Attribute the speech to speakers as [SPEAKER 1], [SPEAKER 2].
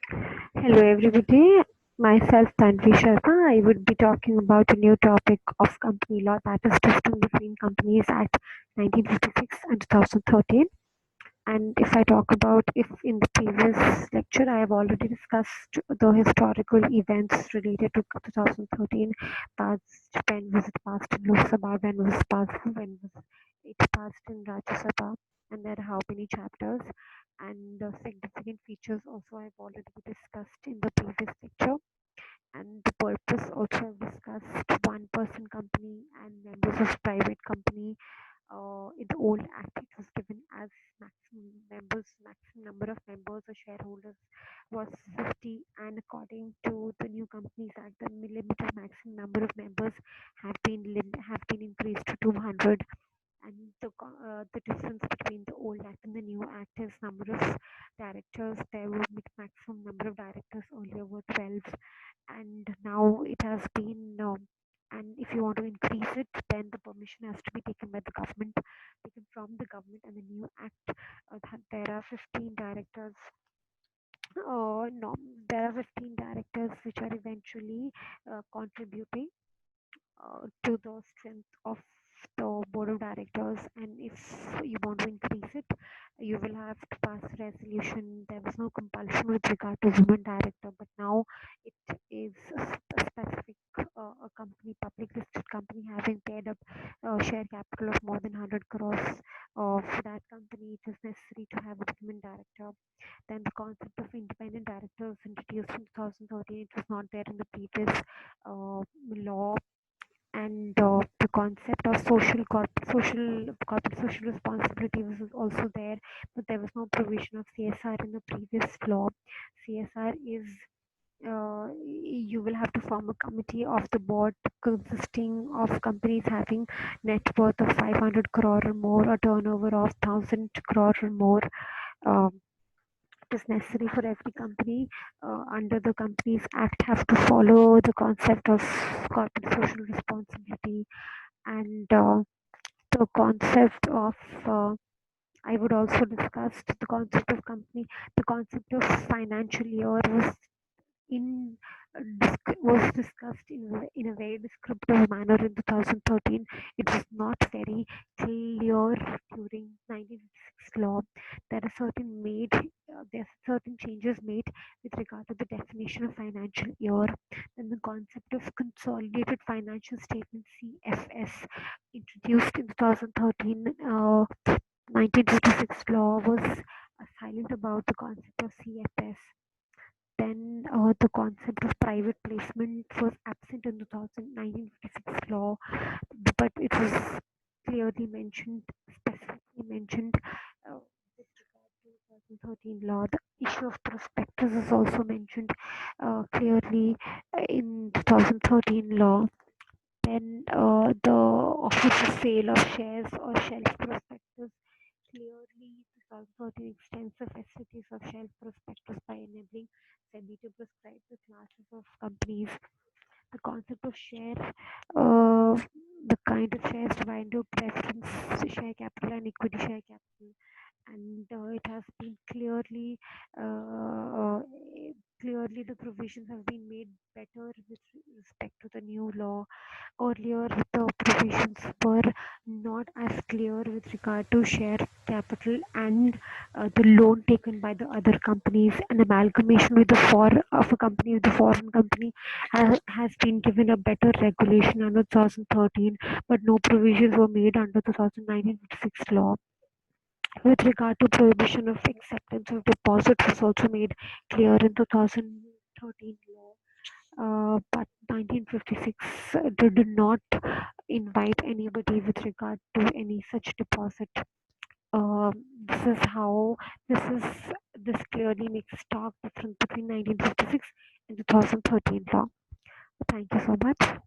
[SPEAKER 1] Hello everybody, myself Tanvi Sharma. I would be talking about a new topic of company law, that is Difference Between Companies Act 1956 and 2013. And if I talk about, if in the previous lecture I have already discussed the historical events related to 2013, past, when was it passed in Lok Sabha, when was it passed in Rajya Sabha, and there are how many chapters, and the significant features also I've already discussed in the previous lecture. And the purpose also I've discussed one person company and members of private company. In the old act, it was given as maximum number of members or shareholders was 50, and according to the new Companies Act, the limit of maximum number of members have been increased to 200. And the difference between the old act and the new act is number of directors. There were maximum number of directors earlier were 12, and now it has been and if you want to increase it, then the permission has to be taken by the government, taken from the government. And the new act, there are 15 directors. No, there are 15 directors which are eventually contributing to the strength of the board of directors. And if you want to increase it, you will have to pass a resolution. There was no compulsion with regard to women director, but now it is a specific a company, public listed company, having paid up share capital of more than 100 crores. For that company, it is necessary to have a women director. Then the concept of independent directors introduced in 2013. It was not there in the previous law. And the concept of corporate social responsibility was also there, but there was no provision of CSR in the previous law. CSR is you will have to form a committee of the board consisting of companies having net worth of 500 crore or more, or turnover of 1000 crore or more. Um, it is necessary for every company under the Companies Act have to follow the concept of corporate social responsibility. And the concept of I would also discuss the concept of company. The concept of financial year in was discussed in a very descriptive manner in 2013. It was not very clear during 1956 law. There are certain changes made with regard to the definition of financial year. Then the concept of consolidated financial statement, CFS, introduced in 2013. 1956 law was silent about the concept of CFS. Then the concept of private placement was absent in 1956 law, but it was clearly mentioned, specifically mentioned with regard to 2013 law. The issue of prospectus is also mentioned clearly in 2013 law. Then the offer for sale of shares or shelf prospectus, clearly 2013 extends the facilities of shelf prospectus by enabling SEBI to prescribe the classes of companies. The concept of share, the kind of shares divided into preference share capital and equity share capital. And it has been uh, clearly the provisions have been made better with respect to the new law. Earlier, the provisions were not as clear with regard to share capital and the loan taken by the other companies. An amalgamation with of a company with a foreign company has been given a better regulation under 2013, but no provisions were made under the 1956 law. With regard to prohibition of acceptance of deposits was also made clear in 2013 law. But 1956 did not invite anybody with regard to any such deposit. This is how this is this clearly makes a stark difference between 1956 and 2013 law. Thank you so much.